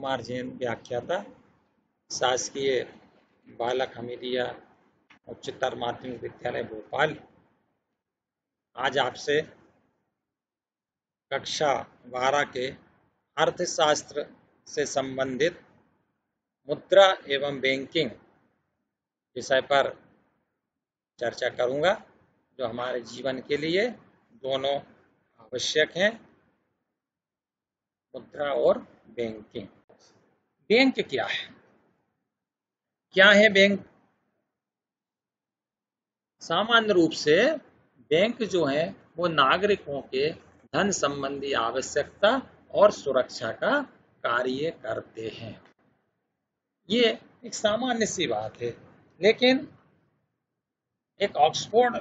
कुमार जैन, व्याख्याता, शासकीय बालक हमीदिया उच्चतर माध्यमिक विद्यालय भोपाल। आज आपसे कक्षा 12 के अर्थशास्त्र से संबंधित मुद्रा एवं बैंकिंग विषय पर चर्चा करूंगा, जो हमारे जीवन के लिए दोनों आवश्यक हैं, मुद्रा और बैंकिंग। बैंक क्या है? क्या है बैंक? सामान्य रूप से बैंक जो है वो नागरिकों के धन संबंधी आवश्यकता और सुरक्षा का कार्य करते हैं। ये एक सामान्य सी बात है, लेकिन एक ऑक्सफोर्ड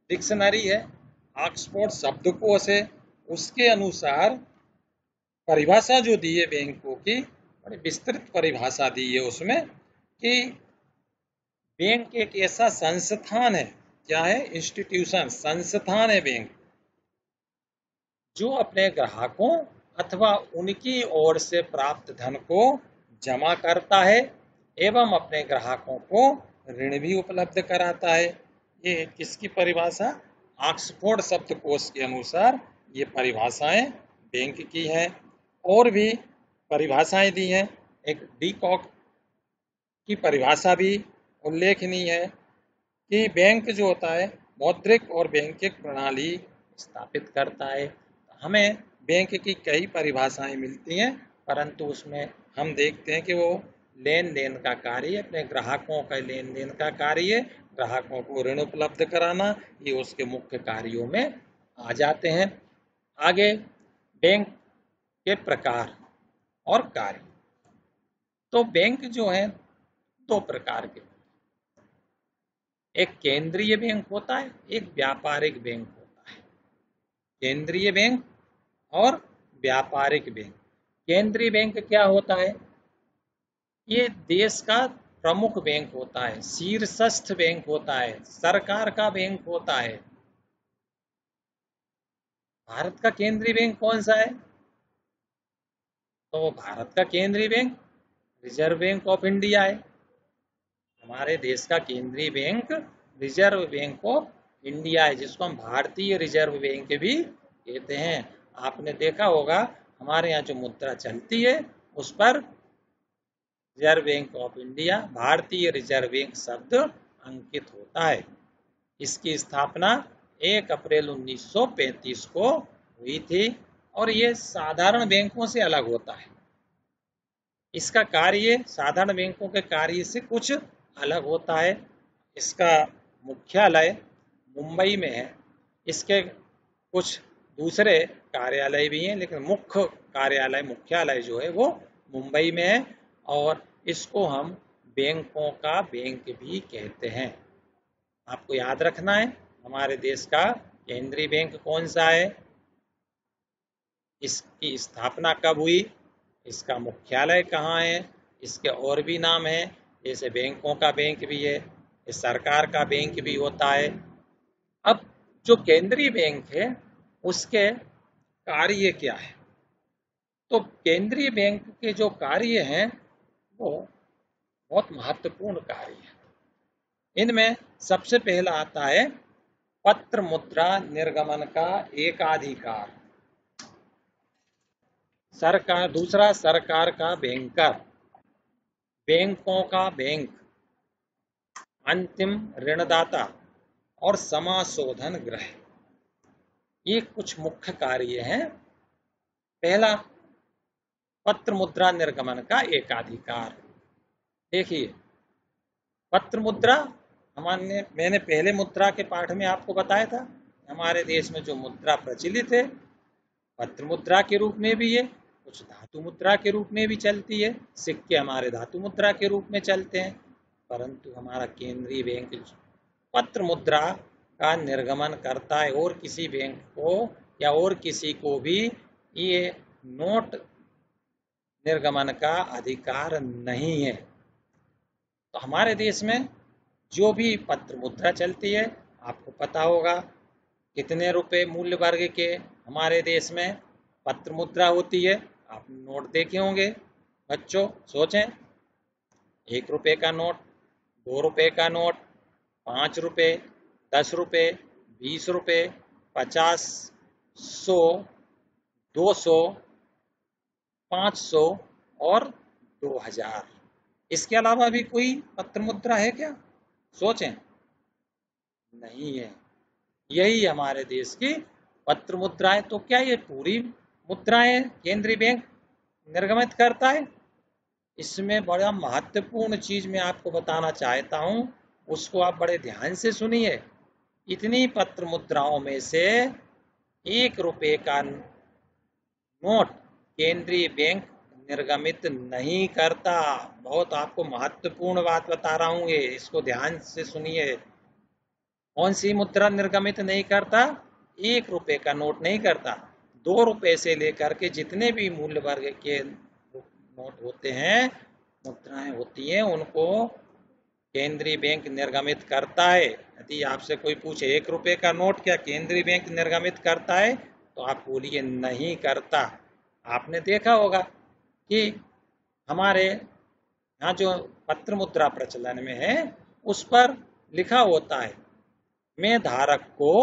डिक्शनरी है, ऑक्सफोर्ड शब्दकोश है, उसके अनुसार परिभाषा जो दी है बैंकों की, बड़ी विस्तृत परिभाषा दी है उसमें कि बैंक एक ऐसा संस्थान है। क्या है? इंस्टीट्यूशन, संस्थान है बैंक, जो अपने ग्राहकों अथवा उनकी ओर से प्राप्त धन को जमा करता है एवं अपने ग्राहकों को ऋण भी उपलब्ध कराता है। ये किसकी परिभाषा? ऑक्सफोर्ड शब्दकोश के अनुसार ये परिभाषाएं बैंक की हैं। और भी परिभाषाएं दी हैं। एक डी कॉक की परिभाषा भी उल्लेखनीय है कि बैंक जो होता है मौद्रिक और बैंकिंग प्रणाली स्थापित करता है। हमें बैंक की कई परिभाषाएं मिलती हैं, परंतु उसमें हम देखते हैं कि वो लेन देन का कार्य, अपने ग्राहकों का लेन देन का कार्य, ग्राहकों को ऋण उपलब्ध कराना, ये उसके मुख्य कार्यों में आ जाते हैं। आगे बैंक के प्रकार और कार्य। तो बैंक जो है दो प्रकार के, एक केंद्रीय बैंक होता है, एक व्यापारिक बैंक होता है। केंद्रीय बैंक और व्यापारिक बैंक। केंद्रीय बैंक क्या होता है? ये देश का प्रमुख बैंक होता है, शीर्षस्थ बैंक होता है, सरकार का बैंक होता है। भारत का केंद्रीय बैंक कौन सा है? तो भारत का केंद्रीय bank reserve bank of India है। हमारे देश का केंद्रीय bank reserve bank of India है, जिसको हम भारतीय रिजर्व बैंक भी कहते हैं। आपने देखा होगा हमारे यहाँ जो मुद्रा चलती है उस पर रिजर्व बैंक ऑफ इंडिया, भारतीय रिजर्व बैंक शब्द अंकित होता है। इसकी स्थापना 1 अप्रैल 1935 को हुई थी और ये साधारण बैंकों से अलग होता है। इसका कार्य साधारण बैंकों के कार्य से कुछ अलग होता है। इसका मुख्यालय मुंबई में है। इसके कुछ दूसरे कार्यालय भी हैं, लेकिन मुख्य कार्यालय, मुख्यालय जो है वो मुंबई में है। और इसको हम बैंकों का बैंक भी कहते हैं। आपको याद रखना है हमारे देश का केंद्रीय बैंक कौन सा है, इसकी स्थापना कब हुई, इसका मुख्यालय कहाँ है, इसके और भी नाम हैं, जैसे बैंकों का बैंक भी है, सरकार का बैंक भी होता है। अब जो केंद्रीय बैंक है उसके कार्य क्या है? तो केंद्रीय बैंक के जो कार्य हैं वो बहुत महत्वपूर्ण कार्य है। इनमें सबसे पहला आता है पत्र मुद्रा निर्गमन का एकाधिकार। सरकार, दूसरा सरकार का बैंकर, बैंकों का बैंक, अंतिम ऋणदाता और समाशोधन गृह। ये कुछ मुख्य कार्य हैं। पहला, पत्र मुद्रा निर्गमन का एकाधिकार। देखिए, पत्र मुद्रा मैंने पहले मुद्रा के पाठ में आपको बताया था, हमारे देश में जो मुद्रा प्रचलित है पत्र मुद्रा के रूप में भी है, कुछ धातु मुद्रा के रूप में भी चलती है। सिक्के हमारे धातु मुद्रा के रूप में चलते हैं, परंतु हमारा केंद्रीय बैंक पत्र मुद्रा का निर्गमन करता है और किसी बैंक को या और किसी को भी ये नोट निर्गमन का अधिकार नहीं है। तो हमारे देश में जो भी पत्र मुद्रा चलती है, आपको पता होगा कितने रुपए मूल्य वर्ग के हमारे देश में पत्र मुद्रा होती है। आप नोट देखे होंगे, बच्चों सोचें, 1 रुपए का नोट, 2 रुपए का नोट, 5 रुपए, 10 रुपए, 20 रुपए, 50, 100, 200, 500 और 2000। इसके अलावा भी कोई पत्र मुद्रा है क्या? सोचें, नहीं है। यही हमारे देश की पत्र मुद्रा है। तो क्या ये पूरी मुद्राएं केंद्रीय बैंक निर्गमित करता है? इसमें बड़ा महत्वपूर्ण चीज मैं आपको बताना चाहता हूं, उसको आप बड़े ध्यान से सुनिए। इतनी पत्र मुद्राओं में से 1 रुपए का नोट केंद्रीय बैंक निर्गमित नहीं करता। बहुत आपको महत्वपूर्ण बात बता रहा हूं, ये इसको ध्यान से सुनिए। कौन सी मुद्रा निर्गमित नहीं करता? 1 रुपए का नोट नहीं करता। 2 रुपए से लेकर के जितने भी मूल्य वर्ग के नोट होते हैं, मुद्राएं होती हैं, उनको केंद्रीय बैंक निर्गमित करता है। यदि आपसे कोई पूछे 1 रुपए का नोट क्या केंद्रीय बैंक निर्गमित करता है, तो आप बोलिए नहीं करता। आपने देखा होगा कि हमारे यहाँ जो पत्र मुद्रा प्रचलन में है, उस पर लिखा होता है, मैं धारक को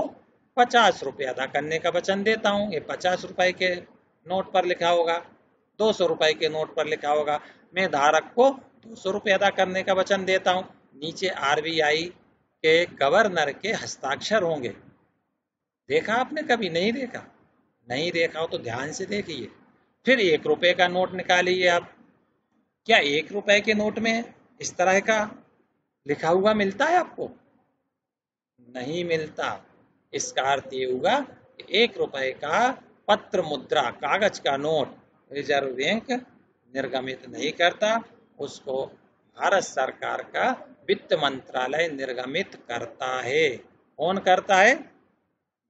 50 रुपए अदा करने का वचन देता हूँ। ये 50 रुपए के नोट पर लिखा होगा, 200 रुपए के नोट पर लिखा होगा, मैं धारक को 200 रुपए अदा करने का वचन देता हूँ। नीचे आरबीआई के गवर्नर के हस्ताक्षर होंगे। देखा आपने कभी? नहीं देखा? नहीं देखा हो तो ध्यान से देखिए। फिर 1 रुपए का नोट निकालिए आप। क्या 1 रुपए के नोट में इस तरह का लिखा हुआ मिलता है आपको? नहीं मिलता। इसका अर्थ ये हुआ कि 1 रुपए का पत्र मुद्रा कागज का नोट रिजर्व बैंक निर्गमित नहीं करता, उसको भारत सरकार का वित्त मंत्रालय निर्गमित करता है। कौन करता है?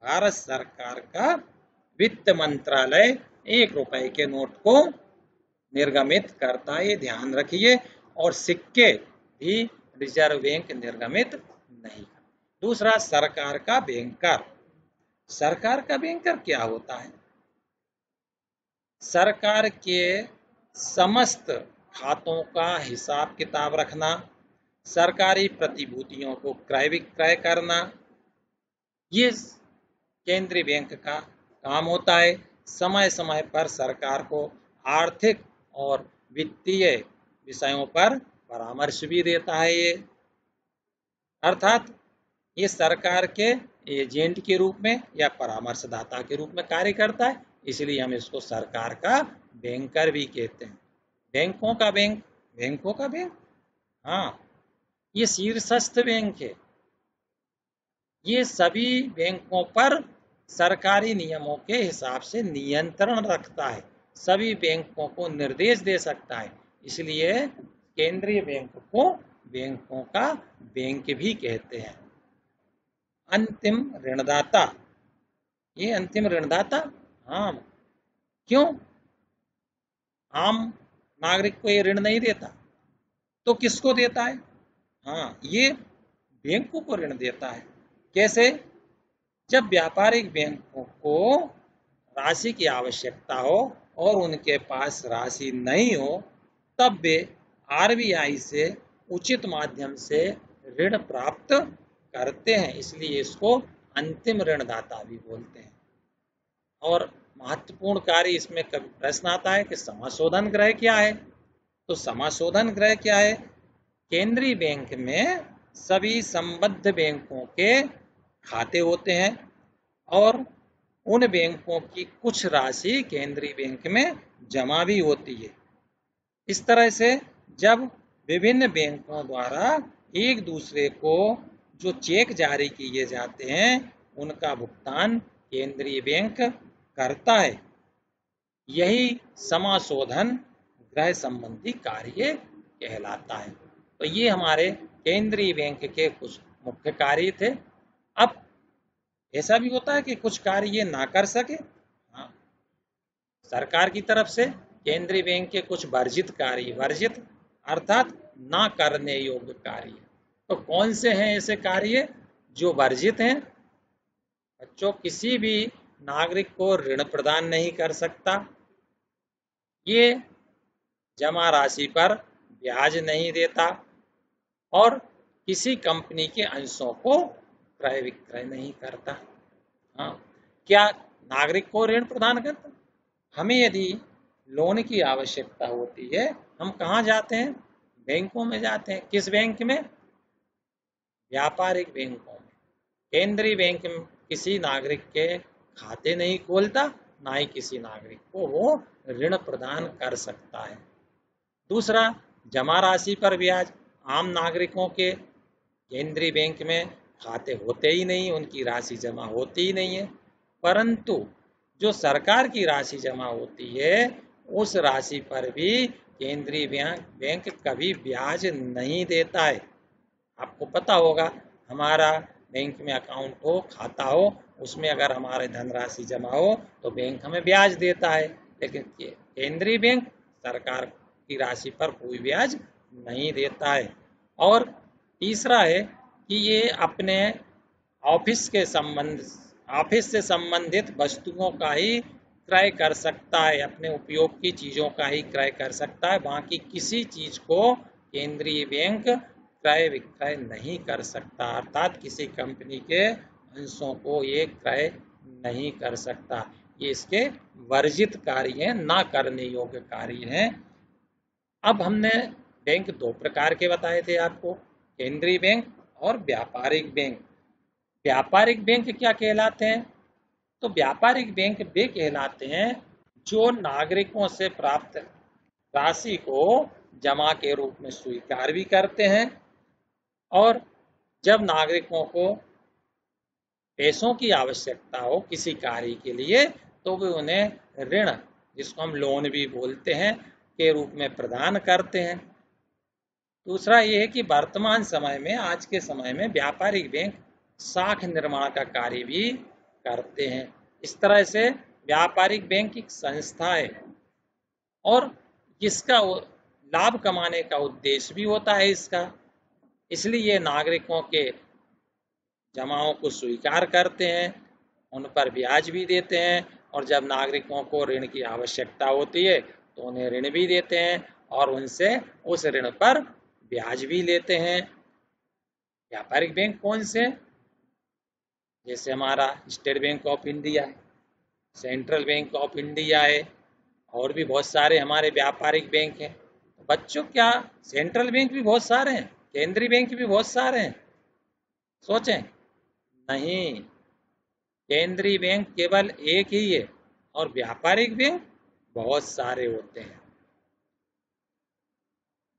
भारत सरकार का वित्त मंत्रालय 1 रुपए के नोट को निर्गमित करता है, ये ध्यान रखिए। और सिक्के भी रिजर्व बैंक निर्गमित नहीं करता। दूसरा, सरकार का बैंकर। सरकार का बैंकर क्या होता है? सरकार के समस्त खातों का हिसाब किताब रखना, सरकारी प्रतिभूतियों को क्रय विक्रय करना, ये केंद्रीय बैंक का काम होता है। समय समय पर सरकार को आर्थिक और वित्तीय विषयों पर परामर्श भी देता है ये। अर्थात ये सरकार के एजेंट के रूप में या परामर्शदाता के रूप में कार्य करता है, इसलिए हम इसको सरकार का बैंकर भी कहते हैं। बैंकों का बैंक, बैंकों का बैंक, हाँ, ये शीर्षस्थ बैंक है। ये सभी बैंकों पर सरकारी नियमों के हिसाब से नियंत्रण रखता है, सभी बैंकों को निर्देश दे सकता है। इसलिए केंद्रीय बैंक को बैंकों का बैंक भी कहते हैं। अंतिम ऋणदाता, ये अंतिम ऋणदाता, हाँ, क्यों? आम नागरिक को ये ऋण नहीं देता, तो किसको देता है? हाँ, ये बैंकों को ऋण देता है। कैसे? जब व्यापारिक बैंकों को राशि की आवश्यकता हो और उनके पास राशि नहीं हो, तब वे आरबीआई से उचित माध्यम से ऋण प्राप्त करते हैं, इसलिए इसको अंतिम ऋणदाता भी बोलते हैं। और महत्वपूर्ण कार्य इसमें कभी प्रश्न आता है कि समाशोधन गृह क्या है? तो समाशोधन गृह क्या है? केंद्रीय बैंक में सभी संबद्ध बैंकों के खाते होते हैं और उन बैंकों की कुछ राशि केंद्रीय बैंक में जमा भी होती है। इस तरह से जब विभिन्न बैंकों द्वारा एक दूसरे को जो चेक जारी किए जाते हैं, उनका भुगतान केंद्रीय बैंक करता है। यही समाशोधन गृह संबंधी कार्य कहलाता है। तो ये हमारे केंद्रीय बैंक के कुछ मुख्य कार्य थे। अब ऐसा भी होता है कि कुछ कार्य ये ना कर सके। हाँ, सरकार की तरफ से केंद्रीय बैंक के कुछ वर्जित कार्य, वर्जित अर्थात ना करने योग्य कार्य, तो कौन से हैं ऐसे कार्य जो वर्जित हैं? बच्चों, किसी भी नागरिक को ऋण प्रदान नहीं कर सकता। ये जमा राशि पर ब्याज नहीं देता और किसी कंपनी के अंशों को क्रय विक्रय नहीं करता। हाँ, क्या नागरिक को ऋण प्रदान करता? हमें यदि लोन की आवश्यकता होती है, हम कहाँ जाते हैं? बैंकों में जाते हैं। किस बैंक में? व्यापारिक बैंकों में। केंद्रीय बैंक में किसी नागरिक के खाते नहीं खोलता, ना ही किसी नागरिक को वो ऋण प्रदान कर सकता है। दूसरा, जमा राशि पर ब्याज। आम नागरिकों के केंद्रीय बैंक में खाते होते ही नहीं, उनकी राशि जमा होती ही नहीं है, परंतु जो सरकार की राशि जमा होती है उस राशि पर भी केंद्रीय बैंक कभी ब्याज नहीं देता है। आपको पता होगा, हमारा बैंक में अकाउंट हो, खाता हो, उसमें अगर हमारे धनराशि जमा हो तो बैंक हमें ब्याज देता है, लेकिन केंद्रीय बैंक सरकार की राशि पर कोई ब्याज नहीं देता है। और तीसरा है कि ये अपने ऑफिस से संबंधित वस्तुओं का ही क्रय कर सकता है, अपने उपयोग की चीज़ों का ही क्रय कर सकता है, बाकी किसी चीज़ को केंद्रीय बैंक क्रय विक्रय नहीं कर सकता, अर्थात किसी कंपनी के अंशों को ये क्रय नहीं कर सकता। ये इसके वर्जित कार्य हैं, ना करने योग्य कार्य हैं। अब हमने बैंक दो प्रकार के बताए थे आपको, केंद्रीय बैंक और व्यापारिक बैंक। व्यापारिक बैंक क्या कहलाते हैं? तो व्यापारिक बैंक वे कहलाते हैं जो नागरिकों से प्राप्त राशि को जमा के रूप में स्वीकार भी करते हैं, और जब नागरिकों को पैसों की आवश्यकता हो किसी कार्य के लिए तो वे उन्हें ऋण, जिसको हम लोन भी बोलते हैं, के रूप में प्रदान करते हैं। दूसरा ये है कि वर्तमान समय में, आज के समय में व्यापारिक बैंक साख निर्माण का कार्य भी करते हैं। इस तरह से व्यापारिक बैंक एक संस्था है और जिसका लाभ कमाने का उद्देश्य भी होता है इसका, इसलिए ये नागरिकों के जमाओं को स्वीकार करते हैं, उन पर ब्याज भी देते हैं, और जब नागरिकों को ऋण की आवश्यकता होती है तो उन्हें ऋण भी देते हैं और उनसे उस ऋण पर ब्याज भी लेते हैं। व्यापारिक बैंक कौन से? जैसे हमारा स्टेट बैंक ऑफ इंडिया है, सेंट्रल बैंक ऑफ इंडिया है, और भी बहुत सारे हमारे व्यापारिक बैंक हैं। बच्चों, क्या सेंट्रल बैंक भी बहुत सारे हैं, केंद्रीय बैंक भी बहुत सारे हैं? सोचें, नहीं, केंद्रीय बैंक केवल एक ही है और व्यापारिक बैंक बहुत सारे होते हैं।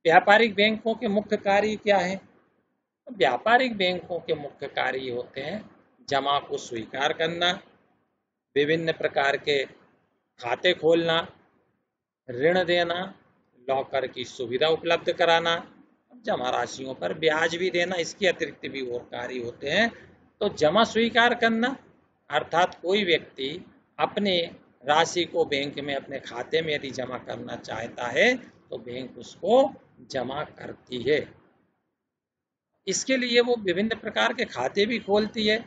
व्यापारिक बैंकों के मुख्य कार्य क्या है? तो व्यापारिक बैंकों के मुख्य कार्य होते हैं जमा को स्वीकार करना, विभिन्न प्रकार के खाते खोलना, ऋण देना, लॉकर की सुविधा उपलब्ध कराना, जमा राशियों पर ब्याज भी देना। इसके अतिरिक्त भी और कार्य होते हैं। तो जमा स्वीकार करना अर्थात कोई व्यक्ति अपने राशि को बैंक में अपने खाते में यदि जमा करना चाहता है तो बैंक उसको जमा करती है। इसके लिए वो विभिन्न प्रकार के खाते भी खोलती है।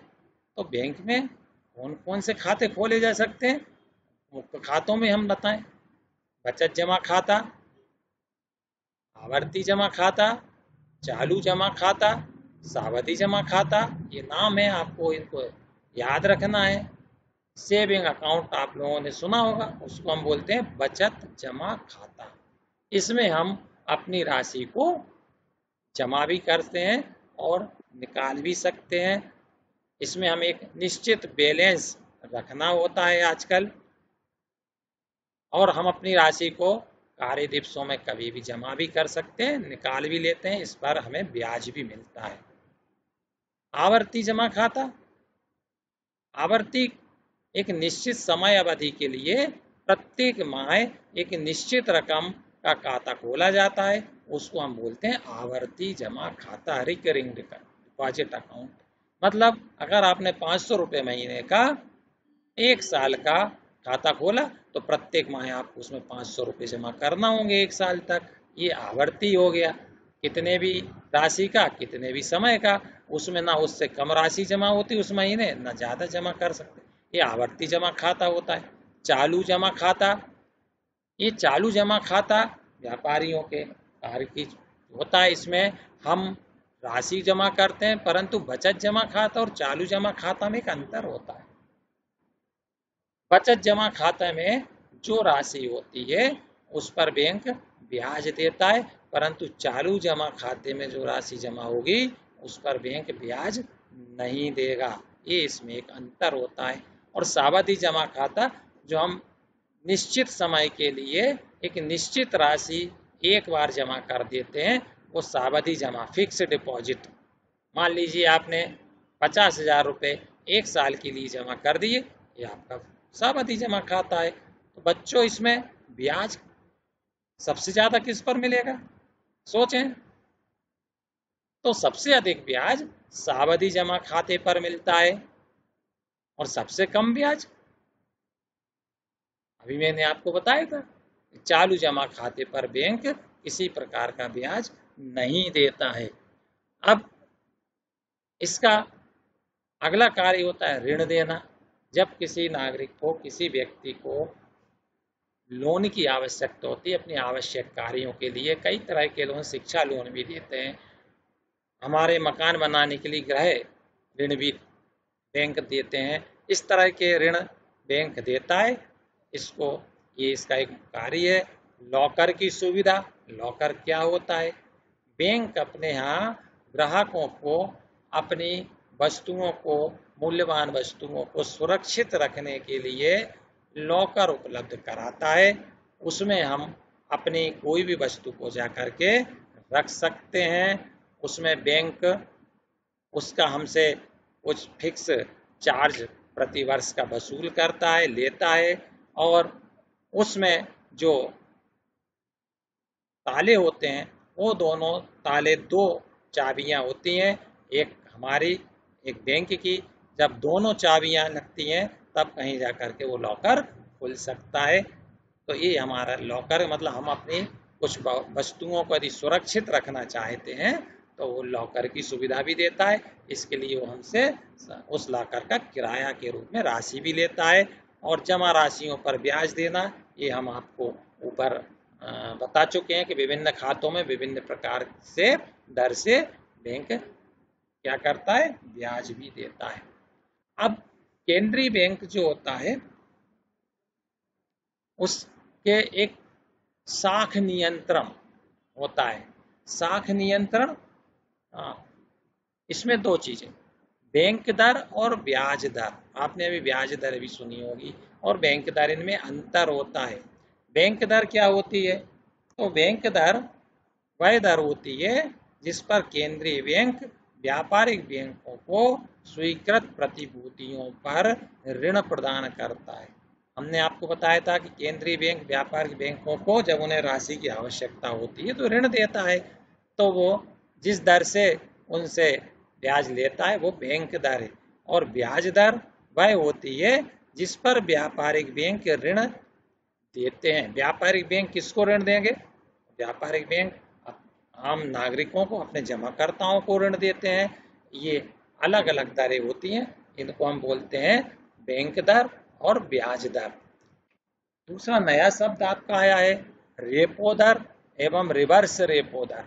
तो बैंक में कौन कौन से खाते खोले जा सकते हैं? मुख्य खातों में हम बताएं, बचत जमा खाता, आवर्ती जमा खाता, चालू जमा खाता, सावधि जमा खाता, ये नाम है, आपको इनको याद रखना है। सेविंग अकाउंट आप लोगों ने सुना होगा, उसको हम बोलते हैं बचत जमा खाता। इसमें हम अपनी राशि को जमा भी करते हैं और निकाल भी सकते हैं। इसमें हम एक निश्चित बैलेंस रखना होता है आजकल, और हम अपनी राशि को कार्य दिवसों में कभी भी जमा भी कर सकते हैं, निकाल भी लेते हैं, इस पर हमें ब्याज भी मिलता है। आवर्ती जमा खाता, आवर्ती एक निश्चित समय अवधि के लिए प्रत्येक माह एक निश्चित रकम का खाता खोला जाता है, उसको हम बोलते हैं आवर्ती जमा खाता, रिकरिंग डिपॉजिट अकाउंट। मतलब अगर आपने 500 रुपये महीने का 1 साल का खाता खोला तो प्रत्येक माह आपको उसमें 500 रुपये जमा करना होंगे 1 साल तक। ये आवर्ती हो गया, कितने भी राशि का, कितने भी समय का, उसमें ना उससे कम राशि जमा होती उस महीने, ना ज़्यादा जमा कर सकते, ये आवर्ती जमा खाता होता है। चालू जमा खाता, ये चालू जमा खाता व्यापारियों के कार्य की होता है। इसमें हम राशि जमा करते हैं, परंतु बचत जमा खाता और चालू जमा खाता में एक अंतर होता है। बचत जमा खाता में जो राशि होती है उस पर बैंक ब्याज देता है, परंतु चालू जमा खाते में जो राशि जमा होगी उस पर बैंक ब्याज नहीं देगा। ये इसमें एक अंतर होता है। और सावधि जमा खाता, जो हम निश्चित समय के लिए एक निश्चित राशि एक बार जमा कर देते हैं, वो सावधि जमा, फिक्स डिपॉजिट। मान लीजिए आपने 50,000 रुपये एक साल के लिए जमा कर दिए, ये आपका सावधि जमा खाता है। तो बच्चों, इसमें ब्याज सबसे ज्यादा किस पर मिलेगा, सोचें। तो सबसे अधिक ब्याज सावधि जमा खाते पर मिलता है और सबसे कम ब्याज, अभी मैंने आपको बताया था, चालू जमा खाते पर बैंक किसी प्रकार का ब्याज नहीं देता है। अब इसका अगला कार्य होता है ऋण देना। जब किसी नागरिक को, किसी व्यक्ति को लोन की आवश्यकता होती है अपनी आवश्यक कार्यों के लिए, कई तरह के लोन, शिक्षा लोन भी देते हैं, हमारे मकान बनाने के लिए गृह ऋण भी बैंक देते हैं। इस तरह के ऋण बैंक देता है। इसका एक कार्य है लॉकर की सुविधा। लॉकर क्या होता है? बैंक अपने यहाँ ग्राहकों को अपनी वस्तुओं को, मूल्यवान वस्तुओं को सुरक्षित रखने के लिए लॉकर उपलब्ध कराता है। उसमें हम अपनी कोई भी वस्तु को जा करके रख सकते हैं। उसमें बैंक उसका हमसे कुछ फिक्स चार्ज प्रति वर्ष का वसूल करता है, लेता है। और उसमें जो ताले होते हैं, वो दोनों ताले, दो चाबियां होती हैं, एक हमारी, एक बैंक की। जब दोनों चाबियां लगती हैं तब कहीं जा करके वो लॉकर खुल सकता है। तो ये हमारा लॉकर, मतलब हम अपनी कुछ वस्तुओं को यदि सुरक्षित रखना चाहते हैं तो वो लॉकर की सुविधा भी देता है। इसके लिए वो हमसे उस लॉकर का किराया के रूप में राशि भी लेता है। और जमा राशियों पर ब्याज देना, ये हम आपको ऊपर बता चुके हैं कि विभिन्न खातों में विभिन्न प्रकार से दर से बैंक क्या करता है, ब्याज भी देता है। अब केंद्रीय बैंक जो होता है उसके एक साख नियंत्रण होता है। साख नियंत्रण, इसमें दो चीजें, बैंक दर और ब्याज दर। आपने अभी ब्याज दर भी सुनी होगी और बैंक दर, इनमें अंतर होता है। बैंक दर क्या होती है? तो बैंक दर वह दर होती है जिस पर केंद्रीय बैंक व्यापारिक बैंकों को स्वीकृत प्रतिभूतियों पर ऋण प्रदान करता है। हमने आपको बताया था कि केंद्रीय बैंक व्यापारिक बैंकों को जब उन्हें राशि की आवश्यकता होती है तो ऋण देता है। तो वो जिस दर से उनसे ब्याज लेता है वो बैंक दर है। और ब्याज दर वह होती है जिस पर व्यापारिक बैंक ऋण देते हैं। व्यापारिक बैंक किसको ऋण देंगे? व्यापारिक बैंक आम नागरिकों को, अपने जमाकर्ताओं को ऋण देते हैं। ये अलग अलग दरें होती हैं, इनको हम बोलते हैं बैंक दर और ब्याज दर। दूसरा नया शब्द आपका आया है रेपो दर एवं रिवर्स रेपो दर।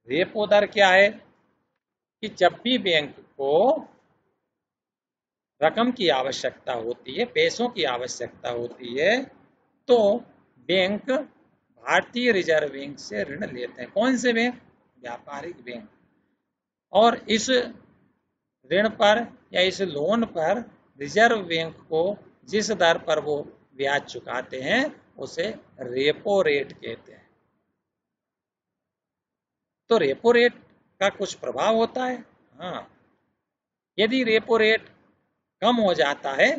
रेपो दर क्या है कि जब भी बैंक को रकम की आवश्यकता होती है, पैसों की आवश्यकता होती है, तो बैंक भारतीय रिजर्व बैंक से ऋण लेते हैं। कौन से बैंक? व्यापारिक बैंक। और इस ऋण पर या इस लोन पर रिजर्व बैंक को जिस दर पर वो ब्याज चुकाते हैं उसे रेपो रेट कहते हैं। तो रेपो रेट का कुछ प्रभाव होता है। हाँ, यदि रेपो रेट कम हो जाता है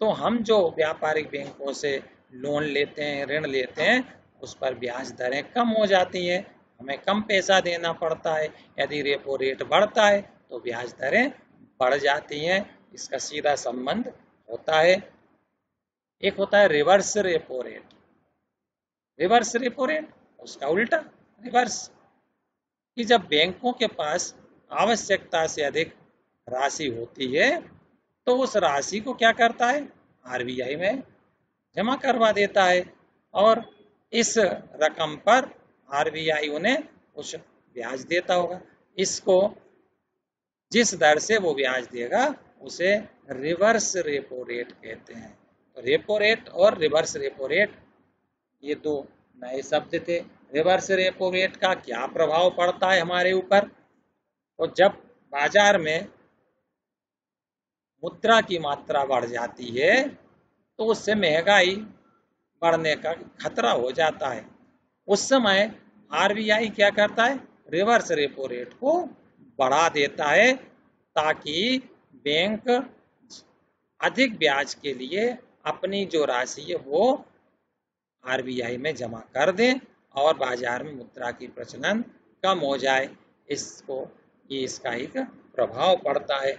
तो हम जो व्यापारिक बैंकों से लोन लेते हैं, ऋण लेते हैं, उस पर ब्याज दरें कम हो जाती हैं, हमें कम पैसा देना पड़ता है। यदि रेपो रेट बढ़ता है तो ब्याज दरें बढ़ जाती हैं। इसका सीधा संबंध होता है। एक होता है reverse repo rate. Reverse repo rate, उसका उल्टा रिवर्स, कि जब बैंकों के पास आवश्यकता से अधिक राशि होती है तो उस राशि को क्या करता है, आरबीआई में जमा करवा देता है। और इस रकम पर आरबीआई उन्हें कुछ ब्याज देता होगा। इसको जिस दर से वो ब्याज देगा उसे रिवर्स रेपो रेट कहते हैं। तो रेपो रेट और रिवर्स रेपो रेट ये दो नए शब्द थे। रिवर्स रेपो रेट का क्या प्रभाव पड़ता है हमारे ऊपर? तो जब बाजार में मुद्रा की मात्रा बढ़ जाती है तो उससे महंगाई बढ़ने का खतरा हो जाता है। उस समय आरबीआई क्या करता है? रिवर्स रेपो रेट को बढ़ा देता है ताकि बैंक अधिक ब्याज के लिए अपनी जो राशि है वो आरबीआई में जमा कर दें और बाजार में मुद्रा की प्रचलन कम हो जाए। इसका एक प्रभाव पड़ता है।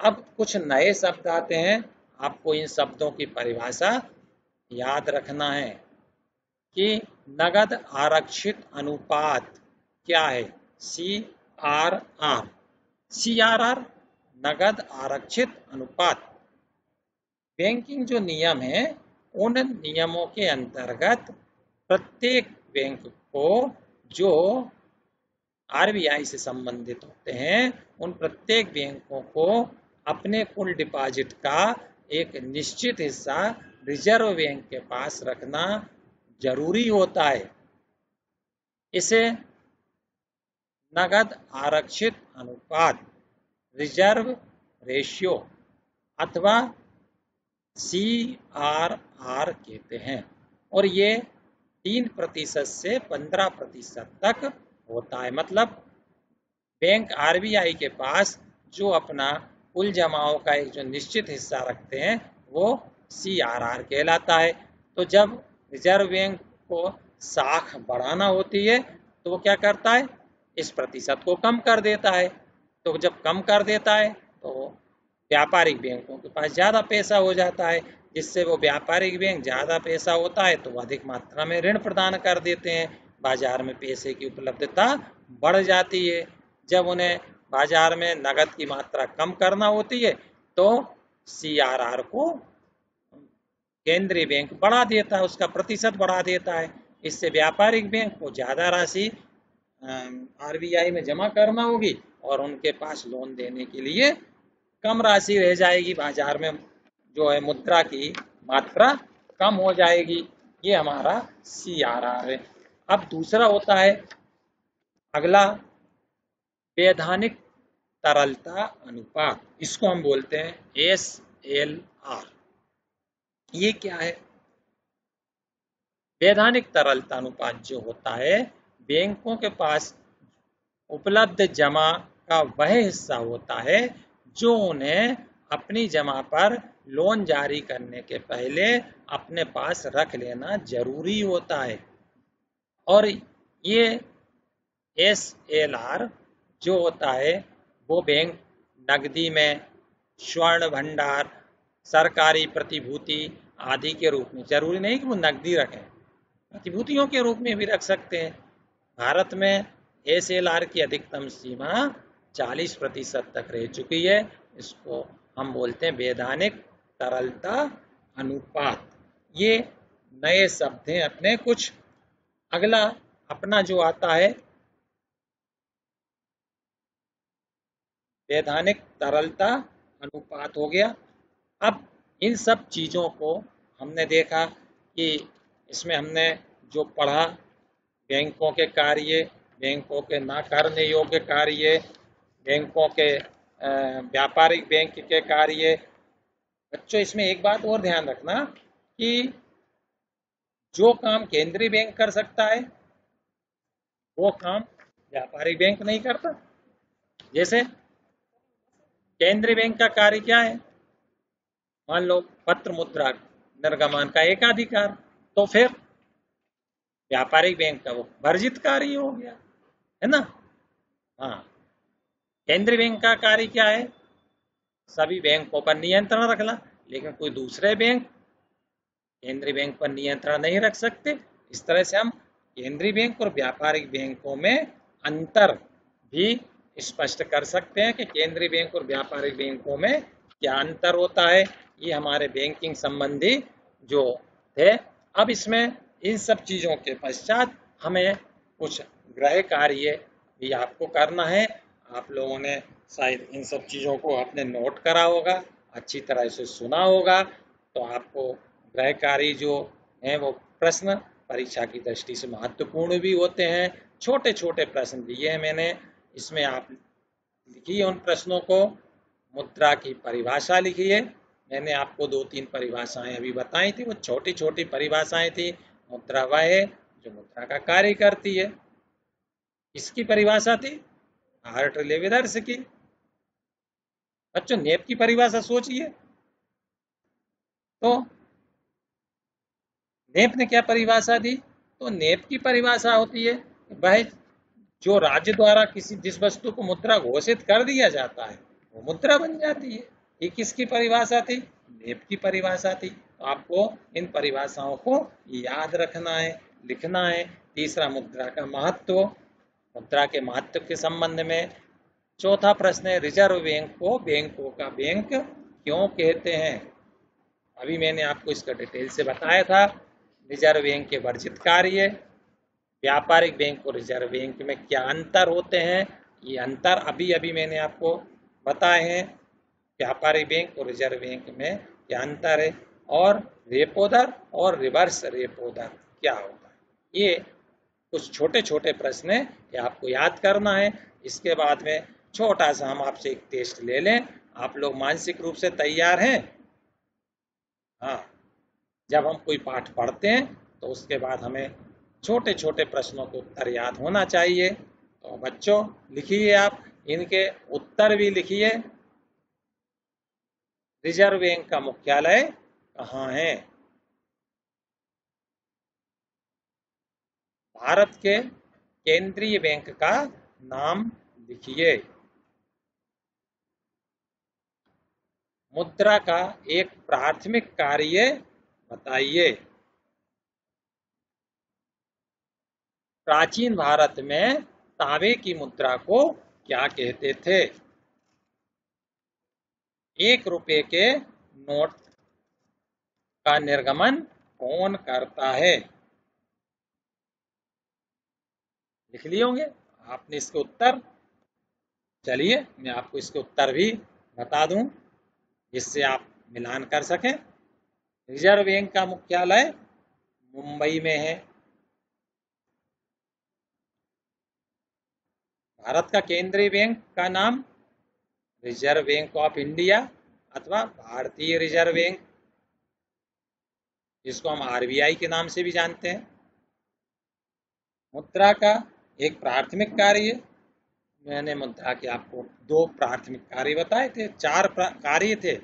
अब कुछ नए शब्द आते हैं, आपको इन शब्दों की परिभाषा याद रखना है कि नगद आरक्षित अनुपात क्या है? CRR। CRR नगद आरक्षित अनुपात। बैंकिंग जो नियम है उन नियमों के अंतर्गत प्रत्येक बैंक को जो आरबीआई से संबंधित होते हैं उन प्रत्येक बैंकों को अपने कुल डिपॉजिट का एक निश्चित हिस्सा रिजर्व बैंक के पास रखना जरूरी होता है। इसे नगद आरक्षित अनुपात, रिजर्व रेशियो अथवा CRR कहते हैं और ये 3% से 15% तक होता है। मतलब बैंक आरबीआई के पास जो अपना कुल जमाओं का एक जो निश्चित हिस्सा रखते हैं वो CRR कहलाता है। तो जब रिजर्व बैंक को साख बढ़ाना होती है तो वो क्या करता है? इस प्रतिशत को कम कर देता है। तो जब कम कर देता है तो व्यापारिक बैंकों के पास ज़्यादा पैसा हो जाता है, जिससे वो व्यापारिक बैंक ज़्यादा पैसा होता है तो अधिक मात्रा में ऋण प्रदान कर देते हैं। बाजार में पैसे की उपलब्धता बढ़ जाती है। जब उन्हें बाजार में नकद की मात्रा कम करना होती है तो CRR को केंद्रीय बैंक बढ़ा देता है, उसका प्रतिशत बढ़ा देता है। इससे व्यापारिक बैंक को ज़्यादा राशि आरबीआई में जमा करना होगी और उनके पास लोन देने के लिए कम राशि रह जाएगी। बाजार में जो है मुद्रा की मात्रा कम हो जाएगी। ये हमारा CRR है। अब दूसरा होता है अगला वैधानिक तरलता अनुपात, इसको हम बोलते हैं SLR। ये क्या है? वैधानिक तरलता अनुपात जो होता है बैंकों के पास उपलब्ध जमा का वह हिस्सा होता है जो उन्हें अपनी जमा पर लोन जारी करने के पहले अपने पास रख लेना जरूरी होता है। और ये SLR जो होता है वो बैंक नकदी में, स्वर्ण भंडार, सरकारी प्रतिभूति आदि के रूप में, जरूरी नहीं कि वो नकदी रखें, प्रतिभूतियों के रूप में भी रख सकते हैं। भारत में SLR की अधिकतम सीमा 40% तक रह चुकी है। इसको हम बोलते हैं वैधानिक तरलता अनुपात। ये नए शब्द हैं अपने कुछ। अगला अपना जो आता है वैधानिक तरलता अनुपात हो गया। अब इन सब चीज़ों को हमने देखा कि इसमें हमने जो पढ़ा बैंकों के कार्य, बैंकों के ना करने योग्य कार्य, बैंकों के व्यापारिक बैंक के कार्य। बच्चों इसमें एक बात और ध्यान रखना कि जो काम केंद्रीय बैंक कर सकता है वो काम व्यापारिक बैंक नहीं करता। जैसे केंद्रीय बैंक का कार्य क्या है? मान लो पत्र मुद्रा निर्गमन का एकाधिकार, तो फिर व्यापारिक बैंक का वो वर्जित कार्य हो गया, है ना? हाँ, केंद्रीय बैंक का कार्य क्या है? सभी बैंकों पर नियंत्रण रखना, लेकिन कोई दूसरे बैंक केंद्रीय बैंक पर नियंत्रण नहीं रख सकते। इस तरह से हम केंद्रीय बैंक और व्यापारिक बैंकों में अंतर भी स्पष्ट कर सकते हैं कि केंद्रीय बैंक और व्यापारिक बैंकों में क्या अंतर होता है। ये हमारे बैंकिंग संबंधी जो थे। अब इसमें इन सब चीज़ों के पश्चात हमें कुछ गृह कार्य भी आपको करना है। आप लोगों ने शायद इन सब चीज़ों को अपने नोट करा होगा, अच्छी तरह से सुना होगा। तो आपको गृह कार्य जो हैं वो प्रश्न परीक्षा की दृष्टि से महत्वपूर्ण भी होते हैं। छोटे छोटे प्रश्न दिए हैं मैंने, इसमें आप लिखिए उन प्रश्नों को। मुद्रा की परिभाषा लिखिए। मैंने आपको 2-3 परिभाषाएं अभी बताई थी, वो छोटी छोटी परिभाषाएं थी। मुद्रा वह है जो मुद्रा का कार्य करती है। इसकी परिभाषा थी हार्ट लेविदर्स की। बच्चों नेप की परिभाषा सोचिए तो नेप ने क्या परिभाषा दी? तो नेप की परिभाषा होती है वह जो राज्य द्वारा किसी जिस वस्तु को मुद्रा घोषित कर दिया जाता है वो मुद्रा बन जाती है। ये किसकी परिभाषा थी? नेप की परिभाषा थी। तो आपको इन परिभाषाओं को याद रखना है, लिखना है। तीसरा, मुद्रा का महत्व। मुद्रा के महत्व के संबंध में चौथा प्रश्न है, रिजर्व बैंक को बैंकों का बैंक क्यों कहते हैं? अभी मैंने आपको इसका डिटेल से बताया था। रिजर्व बैंक के वर्जित कार्य, व्यापारिक बैंक और रिजर्व बैंक में क्या अंतर होते हैं, ये अंतर अभी अभी मैंने आपको बताए हैं। व्यापारिक बैंक और रिजर्व बैंक में क्या अंतर है, और रेपो दर और रिवर्स रेपो दर क्या होता है। ये कुछ छोटे छोटे प्रश्न है, ये आपको याद करना है। इसके बाद में छोटा सा हम आपसे एक टेस्ट ले लें। आप लोग मानसिक रूप से तैयार हैं? हाँ, जब हम कोई पाठ पढ़ते हैं तो उसके बाद हमें छोटे छोटे प्रश्नों के उत्तर याद होना चाहिए। तो बच्चों लिखिए, आप इनके उत्तर भी लिखिए। रिजर्व बैंक का मुख्यालय कहाँ है? भारत के केंद्रीय बैंक का नाम लिखिए। मुद्रा का एक प्राथमिक कार्य बताइए। प्राचीन भारत में तांबे की मुद्रा को क्या कहते थे? 1 रुपए के नोट का निर्गमन कौन करता है? लिख लिए होंगे आपने इसके उत्तर। चलिए मैं आपको इसके उत्तर भी बता दूं जिससे आप मिलान कर सकें। रिजर्व बैंक का मुख्यालय मुंबई में है। भारत का केंद्रीय बैंक का नाम रिजर्व बैंक ऑफ इंडिया अथवा भारतीय रिजर्व बैंक, जिसको हम आरबीआई के नाम से भी जानते हैं। मुद्रा का एक प्राथमिक कार्य, मैंने मुद्रा के आपको 2 प्राथमिक कार्य बताए थे, 4 कार्य थे,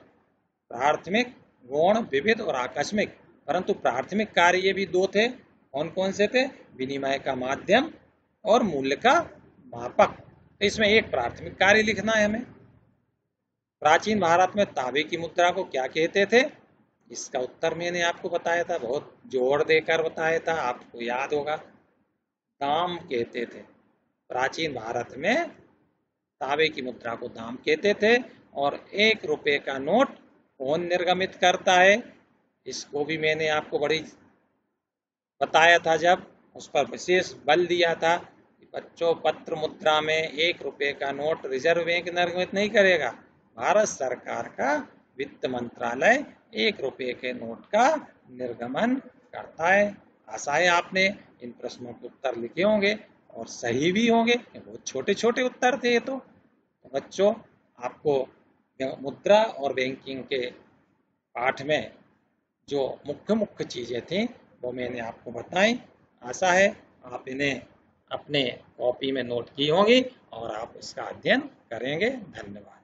प्राथमिक, गौण, विविध और आकस्मिक। परंतु प्राथमिक कार्य भी 2 थे। कौन कौन से थे? विनिमय का माध्यम और मूल्य का मापक। तो इसमें एक प्राथमिक कार्य लिखना है हमें। प्राचीन भारत में तांबे की मुद्रा को क्या कहते थे? इसका उत्तर मैंने आपको बताया था, बहुत जोर देकर बताया था, आपको याद होगा। दाम कहते थे। प्राचीन भारत में तांबे की मुद्रा को दाम कहते थे। और 1 रुपए का नोट कौन निर्गमित करता है? इसको भी मैंने आपको बड़ी बताया था, जब उस पर विशेष बल दिया था कि बच्चों पत्र मुद्रा में 1 रुपए का नोट रिजर्व बैंक निर्गमित नहीं करेगा, भारत सरकार का वित्त मंत्रालय 1 रुपए के नोट का निर्गमन करता है। आशा है आपने इन प्रश्नों के उत्तर लिखे होंगे और सही भी होंगे, बहुत छोटे छोटे उत्तर थे ये तो। बच्चों आपको मुद्रा और बैंकिंग के पाठ में जो मुख्य मुख्य चीजें थी वो मैंने आपको बताई। आशा है आप इन्हें अपने कॉपी में नोट की होंगी और आप इसका अध्ययन करेंगे। धन्यवाद।